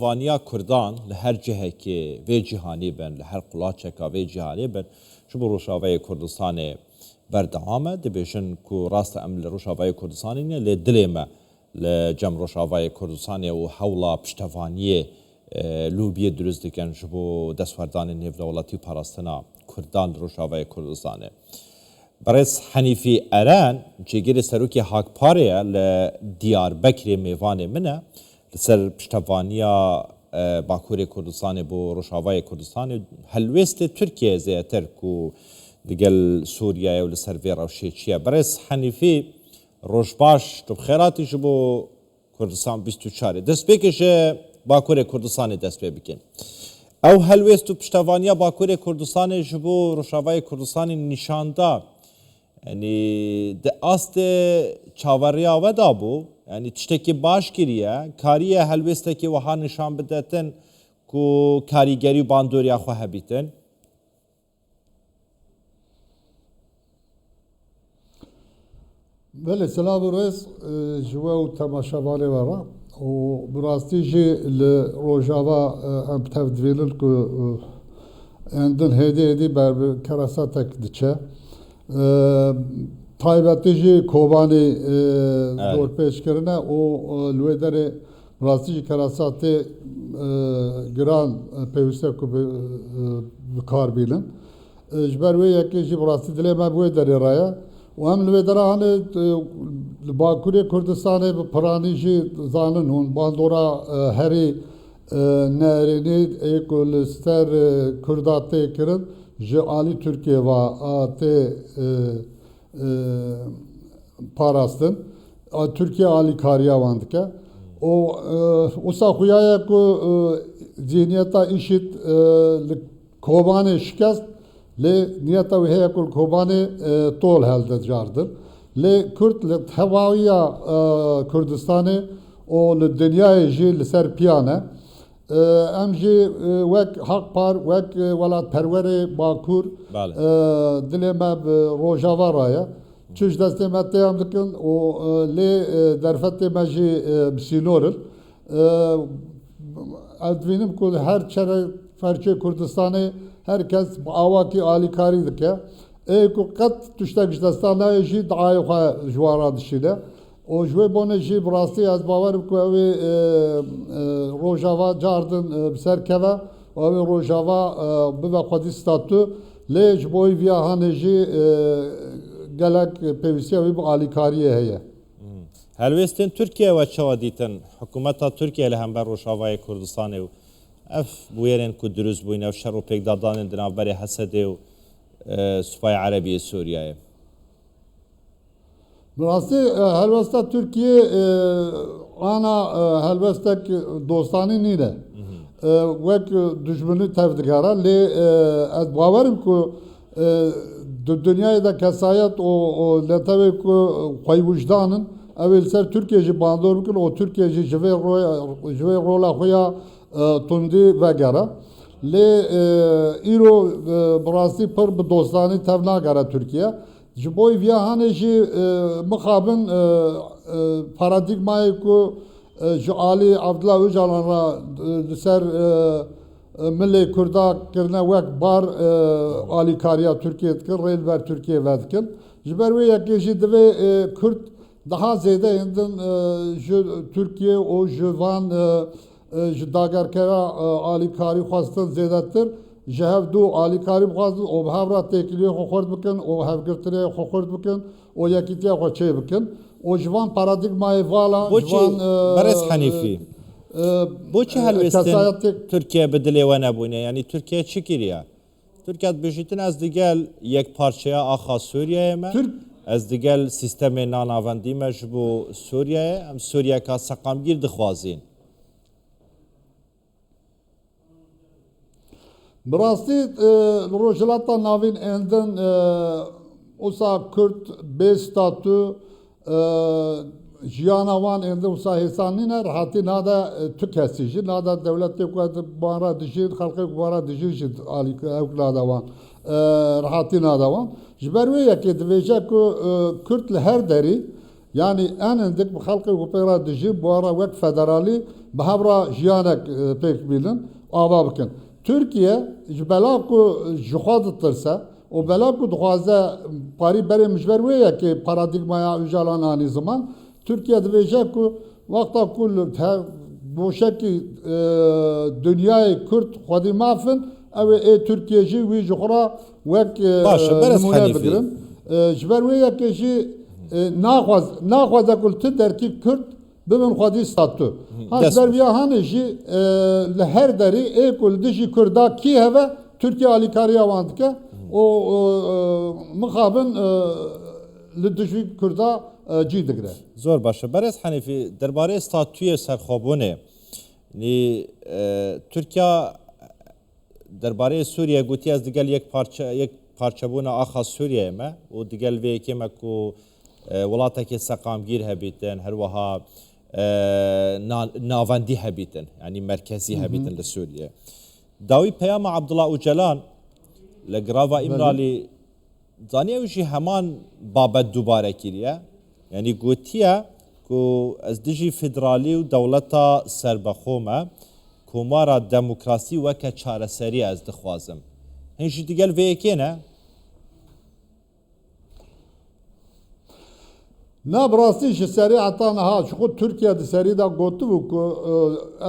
Vaniya Kurdan li her cihekê vê cîhanî ben, li her qulaçeka vê cîhanî ben ji bo Rojavayê Kurdistanê berdewam e. Dibêjin ku rast em li Rojavayê Kurdistanê ne lê dilê me li cem Rojavayê Kurdistanê û hewla piştevaniyê lûbiyê duruzt dikin ji bo destwardanên nêvdewletî parastina Kurdan li Rojavayê Kurdistanê. Berez Henîfî Eren cêgirê serokê Hakparê ye li Diyarbekirê mêvanê min e. Ser piştevaniya Bakurê Kurdistanê bo Rojavayê Kurdistanê helwestê Tirkiye zêdetir ku digel Sûriyeyê û li ser vê rewşêçiye. Berez Henîfî rojbaş tu bixêratî ji bo Kurdistan 24 destpêkê ji Bakurê Kurdistanê dest pê bikin. Ew helwest û piştevaniya Bakurê Kurdistanê ji bo Rojavayê Kurdistanê nîşanda yani di astê çaveriya we dabû yani tiştekî baş kiriye kariye helwestekî wiha nîşan bidetin ku karîgerî û bandoriya xwe hebîtin. Belê silav rêz ji we û temaşevanê we re û bi rastî jî li Rojava em tev dibînin ku endin hêdî hêdî ber bi kerasatek diçe. Taybetî jî Kobanî dorpêşkirine û li wê derê rastî jî kerasatê giran pêwîst e ku bi kar bînin. Ji ber wê yekê jî bi rastî dilê me bi wê derê raye. û em li wê dera hanê li Bakurê Kurdistanê bi piranî jî zanin hûn bandora herî Nêrînê ê ku li ser Kurda tê kirin ji alî Tirkiye ve tê parastin. Türkiye alîkariya wan dike. û wisa xuya ye ku zihniyeta îşîd li Kobanê şikest lê niyeta wê heye ku li Kobanê tol heldecardin. Lê Kurd li hevawiya Kurdistanê û li dinyayê jî li ser piyan e. Em jî wek Hakpar, wek welatperwerê Bakur dilê me bi Rojava raye. Çiş destê me têyam dikin û lê derfetê me jî bi sînorin. Ez dibînim ku her çere ferçê Kurdistanê herkes bi awakî alîkarî dike. Ê ku qet tiştek ji destan nayê jî diayê xwe ji wan re dişîne. û ji wê bonê jî bi rastî ez bawerim ku ew ê Rojava cardin bi ser keve û ew ê Rojava bibe xwedî statû lê ji bo vîya hanê jî gelek pêwîstiya wî bi alîkariyê heye. Helwestên Tirkiye we çawa dîtin hikûmeta Tirkiye li hember Rojavayê Kurdistanê û ev bûyerên ku dirûst bûyne ev şer û pêkdadanên di navberê Hesedê û Supayê Erebiyê Sûriyeyê. Bi rastî helwesta Tirkiye ana helwestek dostanî nîne. Wek dijminî tev digere lê ez bawerim ku di dinyayê de kesayet û letevê ku xwe wijdanin ew ê li ser Tirkiye jî bandor bikin û Tirkiye jî ji vê rola xwe ya tundî vegere. Lê îro bi rastî pir bi dostanî tev nagere Tirkiye. Ji bo vîya hanê jî mixabin paradigmayê ku ji alî Abdullah Öcalan re li ser milê Kurda kirine wek bar alîkariya Tirkiye dikin, rêlber Tirkiye ve dikin. Ji ber wê yekê jî divê Kurd daha zêde hêndin ji Tirkiye û ji van ji dagerkera alîkarî xwestin zêdetir. Ji hev du alîkarî bixwazin û bi hev re têkiliyê xwe xurt bikin û hevgirtinê xwe xurt bikin û yekîtiya xwe çê bikin. û ji van paradigmayê vala ji van Berez Henîfî boçi helwestên Tirkiye bi dilê we nebûne yanî Tirkiye çi kiriye? Tirkiye dibêjîtin ez digel yekparçeya axa Sûriyeyê me ez digel sîstemê nanavendî me ji bo Sûriyeyê em Sûriyeka seqamgîr dixwazîn. Bi rastî rojhilata navîn endin wisa Kurd bê statû jiyana wan endin wisa hêsan nîne rihatî nade tu kesî jî nade dewletê ku wan re dijî xelkê ku wan re dijî jî ew nade wan rihatî nade wan. Ji ber wê yekê dibêje ku Kurd li her derî Yani en endik bu halkı opera dijî bu ara wek federalî bi hevra jiyanek pêk bînin ava bikin. Türkiye ji bela ku ji xwe ditirse û bela ku dixwaze parî berê mijber wê yekê paradigmaya Öcalan anî ziman Türkiye dibêje ku wexta ku boşekî dünyayê Kürt xwedî mafin ew ê Türkiye jî wî ji xwe re wek nimûne bigirin. Ji ber wê yekê jî naxwaze ku ti derkî Kürt bibin xwedî statû. Berviya hanê jî li her derî ê ku li dijî Kurda kî heve Türkiye alîkariya wan dike û mixabin li dijî Kurda cî digire. Zor başa. Berez Henîfî derbarê statûyê serxwebûnê Türkiye derbarê Sûriye gotiye ez digel yek parçebûna axa Sûriyeyê me û digel vê yekê me ku welatekê seqamgîr hebîtin her wiha navendî hebîtin yanî merkezî hebîtin li Sûriye. Dawî peyama Abdullah Öcalan li girava İmralî zanî ew jî heman babet dubare kiriye yanî gotiye ku ez dijî federalî û dewleta serbexwe me komara demokrasî weke çareserî ez dixwazim. Hin jî digel vê yekê ne? Na birastî ji serî heta niha ji xwe Tirkiye di serî de gotibû ku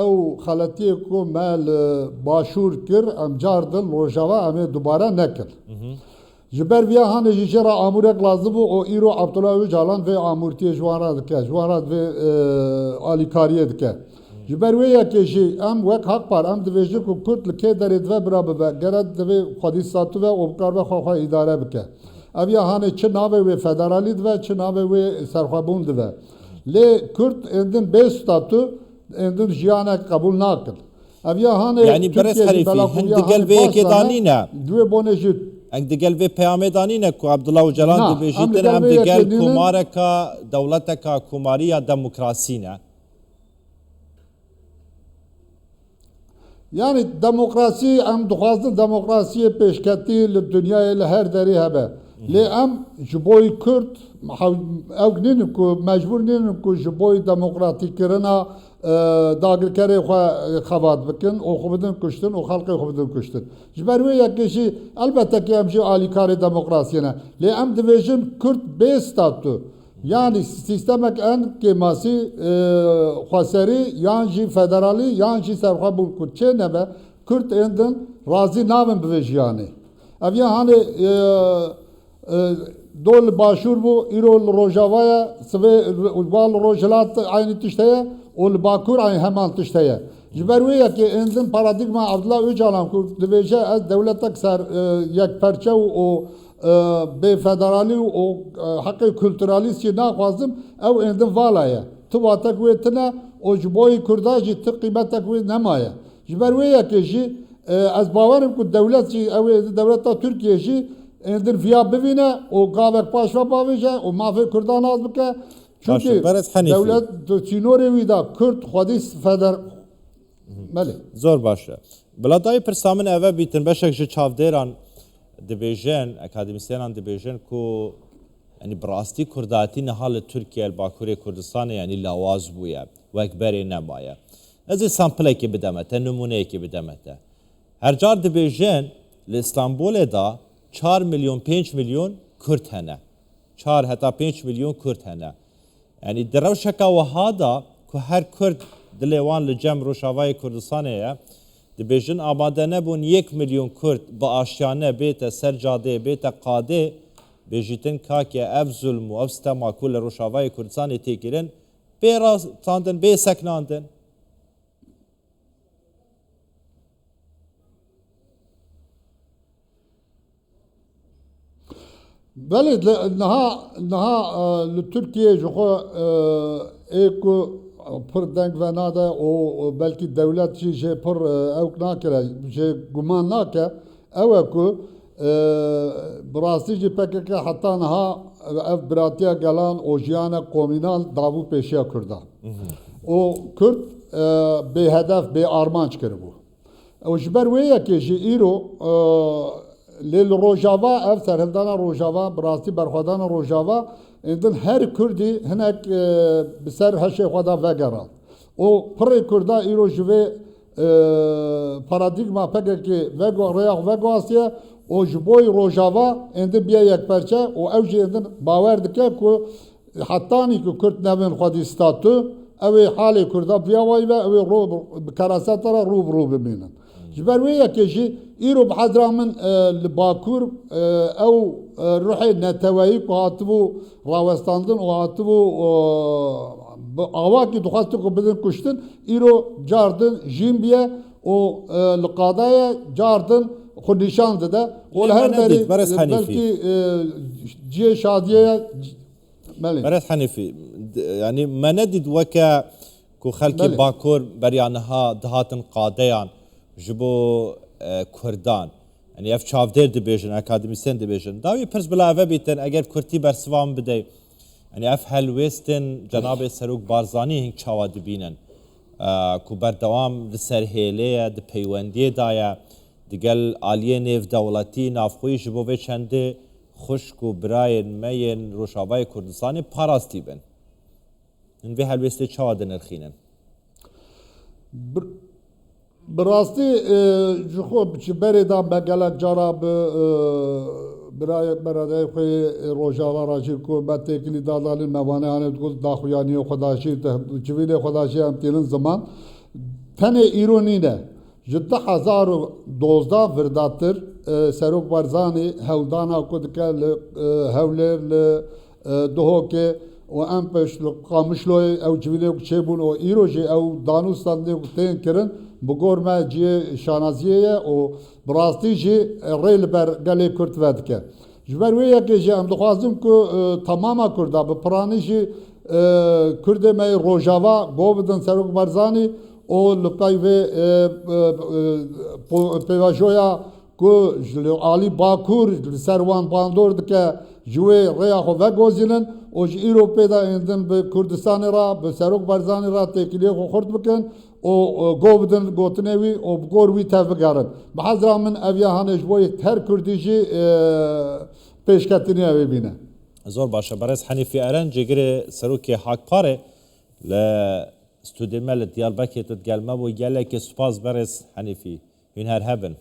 ew xeletiyê ku me li başûr kir em car din rojava em ê dubare nekin. Ji ber vîya hanê jî jêra amûrek lazim bû û îro Abdullah Öcalan vê amûrtiyê ji wan re dike, ji wan re vê alîkariyê dike. Ji ber wê yekê jî em wek Haqpar em dibêjin ku Kurd li kê derê dive bira bibe gere divê xwedî statû ve û bikar ve xwe îdare bike. Ev ya hanê çi navê wê federalî dive çi navê wê serxwebûn dive. Lê Kurd endin bê statû endin jiyanek qebûl nakin. Ev ya hanê Yani berez Henîfî hin digel vê yekê danîne duê bonê jî Eng digel vê peyamê danîne ku Abdullah Öcalan dibêjîtin em digel komareka dewleteka komariya demokrasî ne. Yani demokrasî em dixwazin demokrasiyê pêşketî li dunyayê li her derê hebe. Lê em ji boî Kurd ew nînin ku mecbûr nînin ku ji boî demokratîkirina dagirkerê xwe xebat bikin û xwe bidin kuştin û xelkê xwe bidin kuştin. Ji ber wê yekê jî elbette ki em jî alîkarê demokrasiyê ne. Lê em dibêjin Kurd bê statû yani sistemek en kemasî xweserî yan jî federalî yan jî serxwebûn ku çê nebe Kurd endin razî nabin bi vê jiyanê. Ev ya hanê do li başûr bû îro li Rojavayê sivê wan li Rojhilat aynî tişt heye û li Bakur aynî heman tişt heye. Ji ber wê yekê endin paradigma Abdullah Öcalan ku dibêje ez dewletek ser yekperçe û bê federalî û heqê kültüralîst jî naxwazim ew endin vala ye. Tu watek wê tune û ji boî Kurda jî ti qîmetek wê nemaye. Ji ber wê yekê jî ez bawerim ku dewlet jî ew ê dewleta Tirkiye jî endin viya bivîne û gavek paş ve bavêje û mafê Kurdan az bike. Çünkü dewlet çînorê wî da Kurd xwedî feder melê. Zor baş e. Bila dayê pirsa min ev bîtin beşek ji çavdêran dibêjin akademisyenan dibêjin ku yani bi rastî Kurdatî niha li Tirkiye li Bakurê Kurdistanê yanî lawaz bûye wek berê nemaye. Ez ê sampilekê bideme te numûneyekê bideme te. Her car dibêjin li İstanbulê da 4 milyon 5 milyon Kürt hene. 4 heta 5 milyon Kürt hene. Yani di rewşeka wiha da ku her Kurd dilê wan li cem Rojavayê Kurdistanê ye dibêjin amade nebûn 1 milyon Kurd bi aşiyane bête ser cadeyê bête qadê bêjîtin kakê ev zulm û ev stema ku li Rojavayê Kurdistanê tê kirin bê rastandin bê seknandin. Belê niha li Tirkiye ji xwe ê ku pir deng ve nade û belkî dewlet jî jê pir ew nakire jê guman nake ew e ku bi rastî jî PKK heta niha ev biratiya gelan û jiyanek komînal dabû pêşiya Kurdan. û Kurd bêhedef bê armanc kiribû. Ew ji ber wê yekê jî îro lê li Rojava ev serhildana Rojava bi rastî berxwedana Rojava endin her Kürdi hinek biser heşe xweda vegeran. O pırı Kürda îro ji vê paradigma pekekî rêya vego Asya o ji bo Rojava endin biye yekperçe û ew jî endin bawer dike ku hetanî ku Kürt nevên xwedî statû ew ê halê Kurda biya wayî ve ew ê bi keraseta re rûbirû bimînin. Ji ber wê yekê jî îro bi hedra min li Bakur ew ruhê neteweyî ku hatibû rawestandin û hatibû avakî dixwastin ku bidin kuştin îro cardin jîn biye û li qadayê cardin xwe nîşan dide û li her derê belkî ciyê şadiyeye برات حنيفي يعني ما ندد وكا كو خلكي بله. باكور بريانها دهاتن قاديان جبو كردان يعني اف چاودير دبيجن اكاديميسين دبيجن داوي پرس بلا اوه بيتن اگر كرتي برسوام بده يعني اف هلويستن جناب سروك بارزاني هنگ چاوا دبينن كو بردوام لسر هيليه د پيونديه دايا دگل آليه نيف دولتي نافخوي جبو و چنده خوشک و براین مین روشاوای کردستانی پاراستی بن. این به هلوسته چه نرخینن؟ براستی جخو بچبری دام بگلک جارا برای برادر خوی روشاوا راجی کو باتکلی دادالی موانه آنه دوست داخویانی خداشی چویل خداشی هم تیرن زمان تنه ایرونی نه. جده 2012 ورداتر سروک بارزانی هودانا کودکه هولر دهوکه و ام پش قامشلوی او جویله چه بون او ایروجی او دانوستان دی تین کرن بگور ما جی شانازیه او براستی جی ریل بر گلی کرد ودکه جبر وی که جی ام دخوازم که تماما کرده به پرانی جی کرده می روجاوا گوبدن سروک بارزانی او لپای و پیواجویا کو علی باکور سروان باندور دکه جوی ریا خو وگوزینن او ایرو پیدا اندن به کردستان را به سروک بارزانی را تکلیه خو خورد بکن او گوبدن گوتنوی او گوروی تفگارن بحضر من اویاهانش بوی هر کردیجی پیشکتنی اوی بینه زور باشه برای حنیفی ارن جگر سروکی حق پاره ل استودیمل دیالبکی تد گلمه و گله که سپاس برای حنیفی این هر هبن